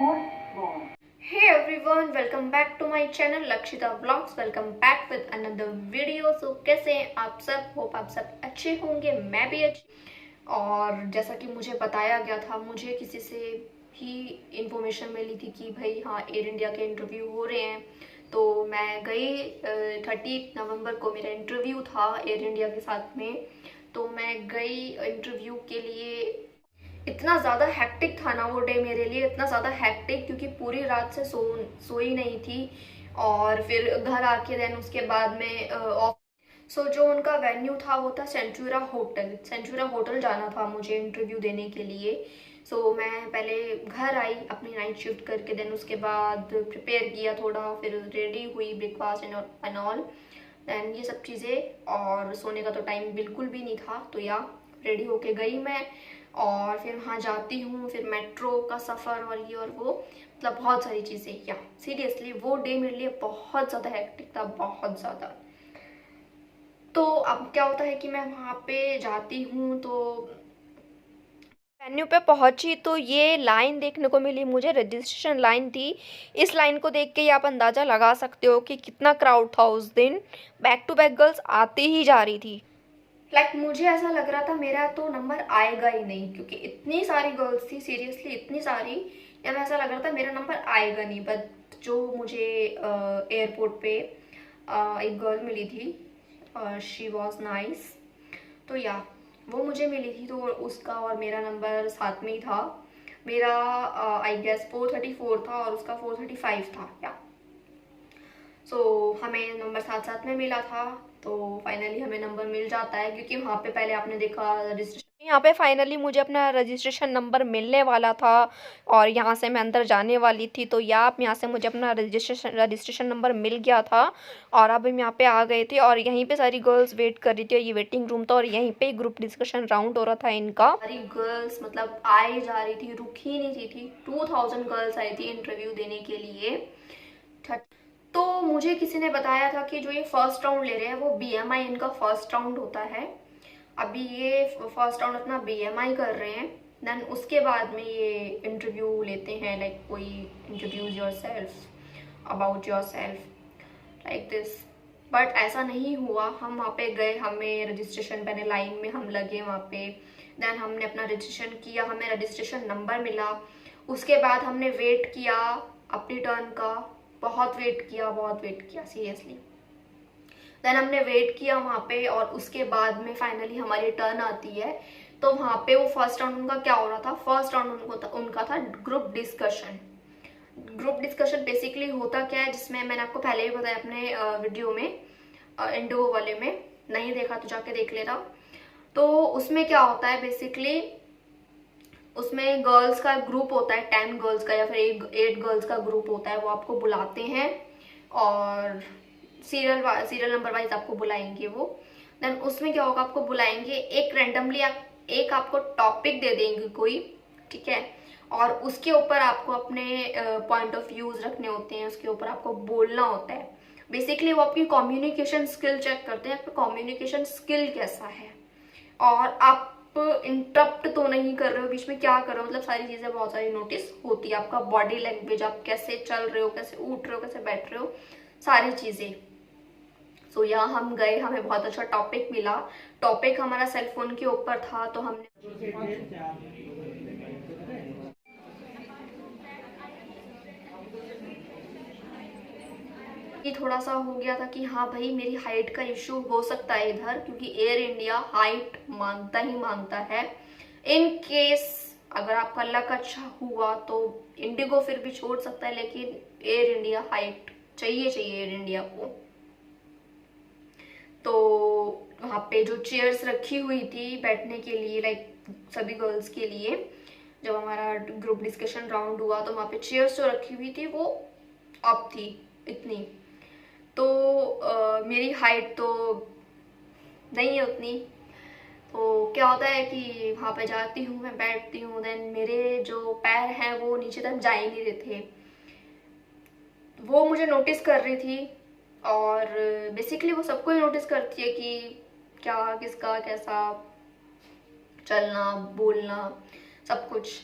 Hey everyone, welcome back to my channel Lakshita Vlogs. Welcome back with another video. So कैसे हैं आप सब? Hope आप सब अच्छे होंगे, मैं भी अच्छी। और जैसा कि मुझे बताया गया था, मुझे किसी से ही इंफॉर्मेशन मिली थी कि भाई हाँ, एयर इंडिया के इंटरव्यू हो रहे हैं। तो मैं गई 30 नवंबर को मेरा इंटरव्यू था एयर इंडिया के साथ में। तो मैं गई इंटरव्यू के लिए। इतना ज़्यादा हैक्टिक था ना वो डे मेरे लिए, इतना ज़्यादा हैक्टिक क्योंकि पूरी रात से सोई नहीं थी। और फिर घर आके देन उसके बाद में ऑफ। सो जो उनका वेन्यू था वो था सेंचुरा होटल। सेंचुरा होटल जाना था मुझे इंटरव्यू देने के लिए। सो मैं पहले घर आई अपनी नाइट शिफ्ट करके, देन उसके बाद प्रिपेयर किया थोड़ा, फिर रेडी हुई, ब्रेकफास्ट एंड ऑल, देन ये सब चीज़ें। और सोने का तो टाइम बिल्कुल भी नहीं था, तो या रेडी होके गई मैं। और फिर वहाँ जाती हूँ, फिर मेट्रो का सफ़र और ये और वो, मतलब बहुत सारी चीज़ें। या सीरियसली वो डे मेरे लिए बहुत ज़्यादा हेक्टिक था, बहुत ज़्यादा। तो अब क्या होता है कि मैं वहाँ पे जाती हूँ, तो वेन्यू पे पहुंची तो ये लाइन देखने को मिली मुझे, रजिस्ट्रेशन लाइन थी। इस लाइन को देख के ही आप अंदाज़ा लगा सकते हो कि कितना क्राउड था उस दिन। बैक टू बैक गर्ल्स आती ही जा रही थी। मुझे ऐसा लग रहा था मेरा तो नंबर आएगा ही नहीं, क्योंकि इतनी सारी गर्ल्स थी, सीरियसली इतनी सारी। या ऐसा लग रहा था मेरा नंबर आएगा नहीं। बट जो मुझे एयरपोर्ट पे एक गर्ल मिली थी, शी वॉज नाइस। तो या वो मुझे मिली थी, तो उसका और मेरा नंबर साथ में ही था। मेरा आई गेस 434 था और उसका 435 था। या हमें नंबर साथ साथ में मिला था। तो फाइनली हमें नंबर मिल जाता है, क्योंकि वहाँ पे पहले आपने देखा रजिस्ट्रेशन, यहाँ पे फाइनली मुझे अपना रजिस्ट्रेशन नंबर मिलने वाला था और यहाँ से मैं अंदर जाने वाली थी। तो या आप यहाँ से मुझे अपना रजिस्ट्रेशन नंबर मिल गया था और अब हम यहाँ पे आ गए थे। और यहीं पे सारी गर्ल्स वेट कर रही थी, और ये वेटिंग रूम था, और यहीं पे ग्रुप डिस्कशन राउंड हो रहा था इनका। सारी गर्ल्स मतलब आई जा रही थी, रुक ही नहीं थी। 2000 गर्ल्स आई थी इंटरव्यू देने के लिए। तो मुझे किसी ने बताया था कि जो ये फर्स्ट राउंड ले रहे हैं वो बीएमआई इनका फर्स्ट राउंड होता है। अभी ये फर्स्ट राउंड अपना बीएमआई कर रहे हैं, देन उसके बाद में ये इंटरव्यू लेते हैं। लाइक कोई introduce your self, about your self, like this. But ऐसा नहीं हुआ। हम वहाँ पे गए, हमें रजिस्ट्रेशन पहले लाइन में हम लगे वहाँ पे, देन हमने अपना रजिस्ट्रेशन किया, हमें रजिस्ट्रेशन नंबर मिला। उसके बाद हमने वेट किया अपनी टर्न का, बहुत वेट किया, बहुत वेट किया सीरियसली। देन हमने वेट किया वहाँ पे, और उसके बाद में फाइनली हमारी टर्न आती है। तो वहाँ पे वो फर्स्ट राउंड उनका क्या हो रहा था, फर्स्ट राउंड उनका था group discussion. Group discussion basically होता क्या है, जिसमें मैंने आपको पहले भी बताया अपने वीडियो में, इंडिगो वाले में। नहीं देखा तो जाके देख लेना। तो उसमें क्या होता है बेसिकली, उसमें गर्ल्स का ग्रुप होता है, 10 गर्ल्स का या फिर 8 गर्ल्स का ग्रुप होता है। वो आपको बुलाते हैं और सीरियल नंबर वाइज आपको बुलाएंगे वो। देन उसमें क्या होगा, आपको बुलाएंगे एक रैंडमली, एक आपको टॉपिक दे देंगे कोई, ठीक है। और उसके ऊपर आपको अपने पॉइंट ऑफ व्यूज रखने होते हैं, उसके ऊपर आपको बोलना होता है। बेसिकली वो आपकी कम्युनिकेशन स्किल चेक करते हैं, आपका कम्युनिकेशन स्किल कैसा है, और आप इंटरप्ट तो नहीं कर रहे हो बीच में, क्या कर रहे हो, मतलब सारी चीजें बहुत सारी नोटिस होती है। आपका बॉडी लैंग्वेज, आप कैसे चल रहे हो, कैसे उठ रहे हो, कैसे बैठ रहे हो, सारी चीजें। यहाँ हम गए, हमें बहुत अच्छा टॉपिक मिला। टॉपिक हमारा सेलफोन के ऊपर था, तो हमने थोड़ा सा हो गया था कि हाँ भाई मेरी हाइट का इश्यू हो सकता है इधर, क्योंकि एयर इंडिया हाइट मांगता ही मांगता है। इन केस अगर आपका लक अच्छा हुआ तो इंडिगो फिर भी छोड़ सकता है, लेकिन एयर इंडिया हाइट चाहिए एयर इंडिया को। तो वहाँ पे जो चेयर्स रखी हुई थी बैठने के लिए, लाइक सभी गर्ल्स के लिए, जब हमारा ग्रुप डिस्कशन राउंड हुआ तो वहाँ पे चेयर्स जो रखी हुई थी वो अप थी इतनी। तो मेरी हाइट तो नहीं है उतनी। तो क्या होता है कि वहाँ पे जाती हूँ, मैं बैठती हूँ, देन मेरे जो पैर हैं वो नीचे तक जा ही नहीं रहे थे। वो मुझे नोटिस कर रही थी, और बेसिकली वो सबको ही नोटिस करती है कि क्या किसका कैसा चलना बोलना सब कुछ।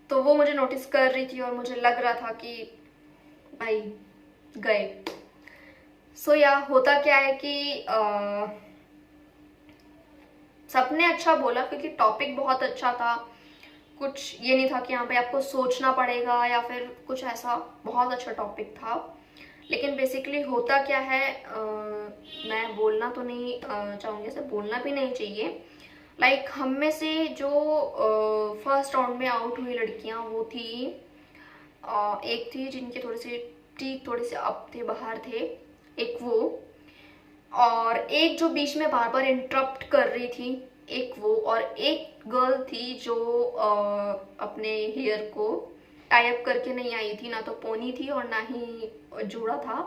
तो वो मुझे नोटिस कर रही थी और मुझे लग रहा था कि भाई गए। सो या होता क्या है कि सबने अच्छा बोला क्योंकि टॉपिक बहुत अच्छा था। कुछ ये नहीं था कि यहाँ पे आपको सोचना पड़ेगा या फिर कुछ ऐसा, बहुत अच्छा टॉपिक था। लेकिन बेसिकली होता क्या है, मैं बोलना तो नहीं चाहूँगी, ऐसे बोलना भी नहीं चाहिए। लाइक हम में से जो फर्स्ट राउंड में आउट हुई लड़कियां वो थी, एक थी जिनके थोड़े से अप थे, बाहर थे, एक वो, और एक जो बीच में बार बार इंटरप्ट कर रही थी, एक वो, और एक गर्ल थी जो अपने हेयर को टाई अप करके नहीं आई थी, ना तो पोनी थी और ना ही जूड़ा था,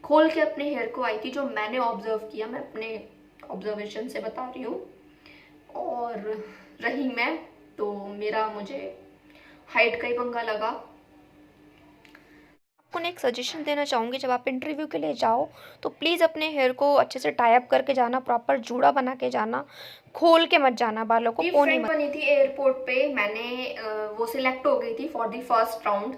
खोल के अपने हेयर को आई थी, जो मैंने ऑब्जर्व किया, मैं अपने ऑब्जर्वेशन से बता रही हूँ। और रही मैं, तो मुझे हाइट का ही पंगा लगा। आपको एक सजेशन देना चाहूँगी, जब आप इंटरव्यू के लिए जाओ तो प्लीज़ अपने हेयर को अच्छे से टाई अप करके जाना, प्रॉपर जूड़ा बना के जाना, खोल के मत जाना, बालों को पोनी मत। बनी थी एयरपोर्ट पे, मैंने वो सिलेक्ट हो गई थी फॉर द फर्स्ट राउंड।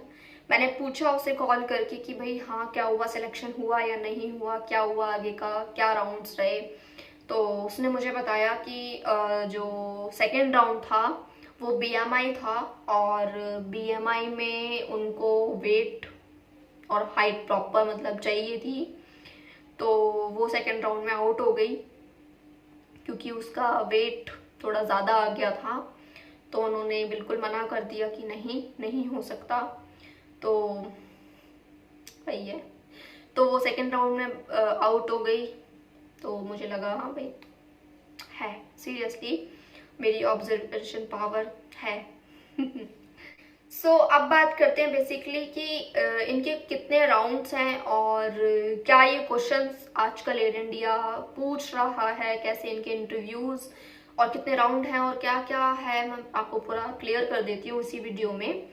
मैंने पूछा उसे कॉल करके कि भाई हाँ क्या हुआ, सिलेक्शन हुआ या नहीं हुआ, क्या हुआ आगे का, क्या राउंड्स रहे। तो उसने मुझे बताया कि जो सेकेंड राउंड था वो बीएमआई था, और बीएमआई में उनको वेट और हाइट प्रॉपर मतलब चाहिए थी। तो वो सेकेंड राउंड में आउट हो गई क्योंकि उसका वेट थोड़ा ज़्यादा आ गया था। तो उन्होंने बिल्कुल मना कर दिया कि नहीं, नहीं हो सकता। तो वही है, तो वो सेकेंड राउंड में आउट हो गई। तो मुझे लगा हाँ भाई है, सीरियसली मेरी ऑब्जर्वेशन पावर है। अब बात करते हैं बेसिकली कि इनके कितने राउंड्स हैं और क्या ये क्वेश्चंस आजकल एयर इंडिया पूछ रहा है, कैसे इनके इंटरव्यूज और कितने राउंड हैं और क्या क्या है, मैं आपको पूरा क्लियर कर देती हूँ इसी वीडियो में।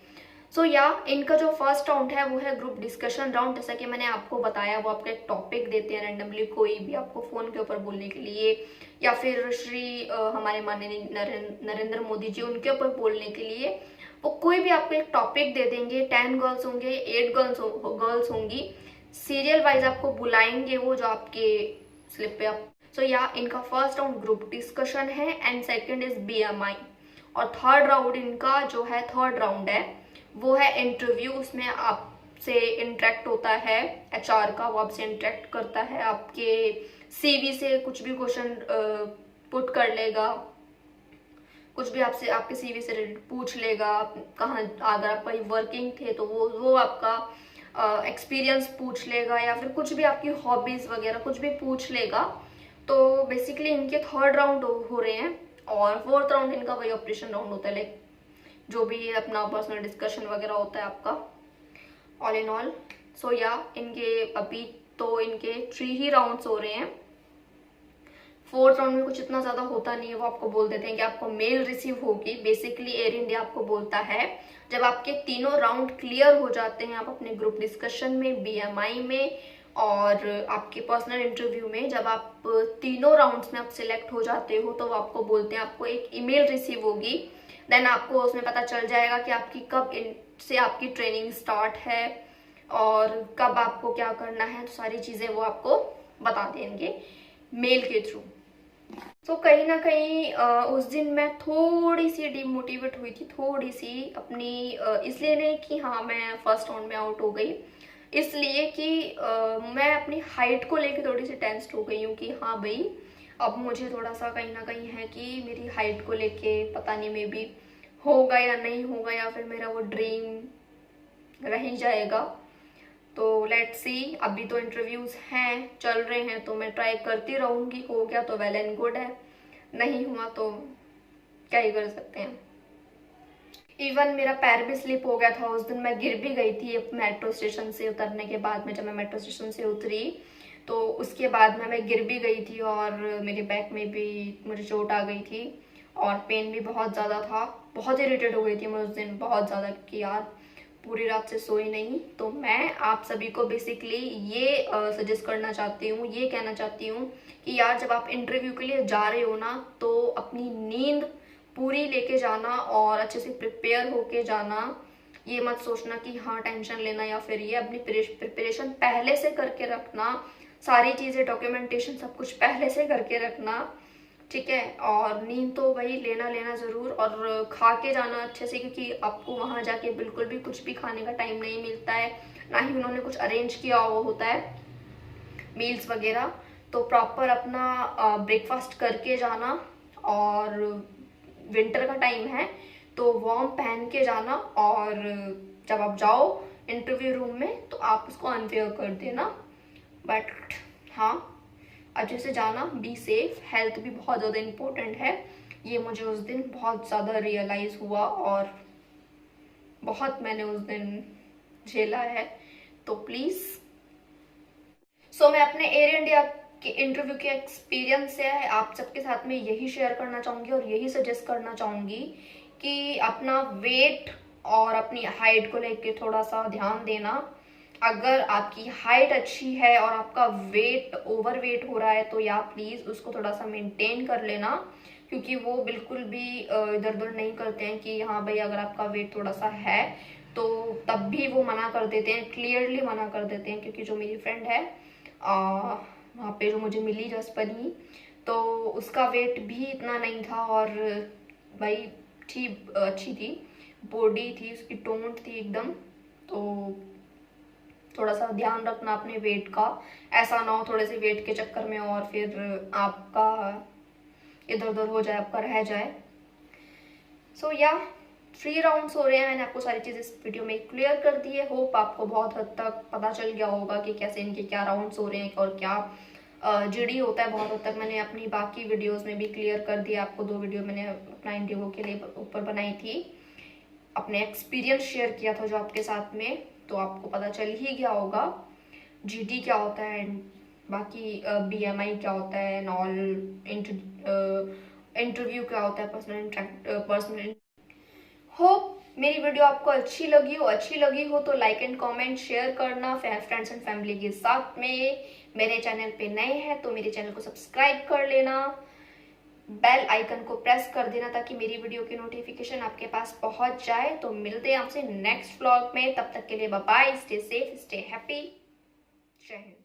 इनका जो फर्स्ट राउंड है वो है ग्रुप डिस्कशन राउंड। जैसा कि मैंने आपको बताया, वो आपका एक टॉपिक देते हैं रैंडमली, कोई भी आपको फोन के ऊपर बोलने के लिए, या फिर हमारे माननीय नरेंद्र मोदी जी उनके ऊपर बोलने के लिए वो कोई भी आपको एक टॉपिक दे देंगे। 10 गर्ल्स होंगे, 8 गर्ल्स होंगी, सीरियल वाइज आपको बुलाएंगे वो, जो आपके स्लिप पे आप। इनका फर्स्ट राउंड ग्रुप डिस्कशन है एंड सेकंड इज बीएमआई, और थर्ड राउंड इनका जो है, थर्ड राउंड है वो है इंटरव्यू। उसमें आपसे इंटरेक्ट होता है एचआर का, वो आपसे इंटरेक्ट करता है, आपके सीवी से कुछ भी क्वेश्चन पुट कर लेगा, कुछ भी आपसे आपके सीवी से रिलेटेड पूछ लेगा, कहाँ अगर आप कहीं वर्किंग थे तो वो आपका एक्सपीरियंस पूछ लेगा, या फिर कुछ भी आपकी हॉबीज वगैरह कुछ भी पूछ लेगा। तो बेसिकली इनके थर्ड राउंड हो रहे हैं, और फोर्थ राउंड इनका वही ऑपरेशन राउंड होता है, लाइक जो भी अपना पर्सनल डिस्कशन वगैरह होता है आपका, ऑल इन ऑल। इनके अभी तो इनके 3 ही राउंड्स हो रहे हैं। फोर्थ राउंड में कुछ इतना ज्यादा होता नहीं है, वो आपको बोल देते हैं कि आपको मेल रिसीव होगी। बेसिकली एयर इंडिया आपको बोलता है जब आपके तीनों राउंड क्लियर हो जाते हैं, आप अपने ग्रुप डिस्कशन में, बीएमआई में और आपके पर्सनल इंटरव्यू में, जब आप तीनों राउंड्स में आप सिलेक्ट हो जाते हो, तो वो आपको बोलते हैं आपको एक ईमेल रिसीव होगी। देन आपको उसमें पता चल जाएगा कि आपकी कब से आपकी ट्रेनिंग स्टार्ट है और कब आपको क्या करना है, तो सारी चीजें वो आपको बता देंगे मेल के थ्रू। कहीं ना कहीं उस दिन मैं थोड़ी सी डिमोटिवेट हुई थी, थोड़ी सी अपनी, इसलिए नहीं कि हाँ मैं फर्स्ट राउंड में आउट हो गई, इसलिए कि मैं अपनी हाइट को लेके थोड़ी सी टेंस्ड हो गई हूँ कि हाँ भाई अब मुझे थोड़ा सा कहीं ना कहीं है कि मेरी हाइट को लेके पता नहीं मे बी होगा या नहीं होगा, या फिर मेरा वो ड्रीम रह ही जाएगा। तो लेट्स सी, अभी तो इंटरव्यूज हैं, चल रहे हैं, तो मैं ट्राई करती रहूंगी। हो गया तो वेल एंड गुड है, नहीं हुआ तो क्या ही कर सकते हैं। इवन मेरा पैर भी स्लिप हो गया था उस दिन, मैं गिर भी गई थी मेट्रो स्टेशन से उतरने के बाद में। जब मैं मेट्रो स्टेशन से उतरी तो उसके बाद में मैं गिर भी गई थी और मेरे बैक में भी मुझे चोट आ गई थी और पेन भी बहुत ज़्यादा था। बहुत इरिटेट हो गई थी मैं उस दिन, बहुत ज़्यादा, कि यार पूरी रात से सोई नहीं। तो मैं आप सभी को बेसिकली ये सजेस्ट करना चाहती हूँ, ये कहना चाहती हूँ कि यार जब आप इंटरव्यू के लिए जा रहे हो ना, तो अपनी नींद पूरी लेके जाना और अच्छे से प्रिपेयर होके जाना। ये मत सोचना कि हाँ टेंशन लेना या फिर ये, अपनी प्रिपरेशन पहले से करके रखना, सारी चीज़ें डॉक्यूमेंटेशन सब कुछ पहले से करके रखना, ठीक है। और नींद तो वही लेना लेना ज़रूर, और खा के जाना अच्छे से, क्योंकि आपको वहाँ जाके बिल्कुल भी कुछ भी खाने का टाइम नहीं मिलता है, ना ही उन्होंने कुछ अरेंज किया हुआ होता है मील्स वगैरह। तो प्रॉपर अपना ब्रेकफास्ट करके जाना, और विंटर का टाइम है तो वार्म पहन के जाना, और जब आप जाओ इंटरव्यू रूम में तो आप उसको अनवेयर कर देना। बट हाँ, अच्छे से जाना, बी सेफ, हेल्थ भी बहुत ज़्यादा इम्पोर्टेंट है। ये मुझे उस दिन बहुत ज़्यादा रियलाइज़ हुआ और बहुत मैंने उस दिन झेला है। तो प्लीज़, मैं अपने एयर इंडिया के इंटरव्यू के एक्सपीरियंस से आप सबके साथ में यही शेयर करना चाहूँगी और यही सजेस्ट करना चाहूँगी कि अपना वेट और अपनी हाइट को लेके थोड़ा सा ध्यान देना। अगर आपकी हाइट अच्छी है और आपका वेट ओवर वेट हो रहा है तो या प्लीज़ उसको थोड़ा सा मेंटेन कर लेना, क्योंकि वो बिल्कुल भी इधर उधर नहीं करते हैं कि हाँ भाई अगर आपका वेट थोड़ा सा है तो तब भी वो मना कर देते हैं, क्लियरली मना कर देते हैं। क्योंकि जो मेरी फ्रेंड है वहाँ पे जो मुझे मिली जसपनी, तो उसका वेट भी इतना नहीं था और भाई अच्छी थी, बॉडी थी उसकी, टोन्ड थी एकदम। तो थोड़ा सा ध्यान रखना अपने वेट का, ऐसा ना हो थोड़े से वेट के चक्कर में और फिर आपका इधर उधर हो जाए, आपका रह जाए। सो या 3 राउंड्स हो रहे हैं, मैंने आपको सारी चीज़ इस वीडियो में क्लियर कर दी है। होप आपको बहुत हद तक पता चल गया होगा कि कैसे इनके क्या राउंड्स हो रहे हैं और क्या जीडी होता है। बहुत हद तक मैंने अपनी बाकी वीडियोस में भी क्लियर कर दिया आपको। 2 वीडियो मैंने अपना इंडिगो के लिए ऊपर बनाई थी, अपने एक्सपीरियंस शेयर किया था जो आपके साथ में, तो आपको पता चल ही गया होगा जीडी क्या होता है, बाकी बीएमआई क्या होता है, नॉल इंटरव्यू क्या होता है, पर्सनल। होप मेरी वीडियो आपको अच्छी लगी हो तो लाइक एंड कमेंट शेयर करना फ्रेंड्स एंड फैमिली के साथ में। मेरे चैनल पे नए हैं तो मेरे चैनल को सब्सक्राइब कर लेना, बेल आइकन को प्रेस कर देना ताकि मेरी वीडियो की नोटिफिकेशन आपके पास पहुंच जाए। तो मिलते हैं आपसे नेक्स्ट व्लॉग में, तब तक के लिए bye bye, stay safe, stay happy, जय हिंद।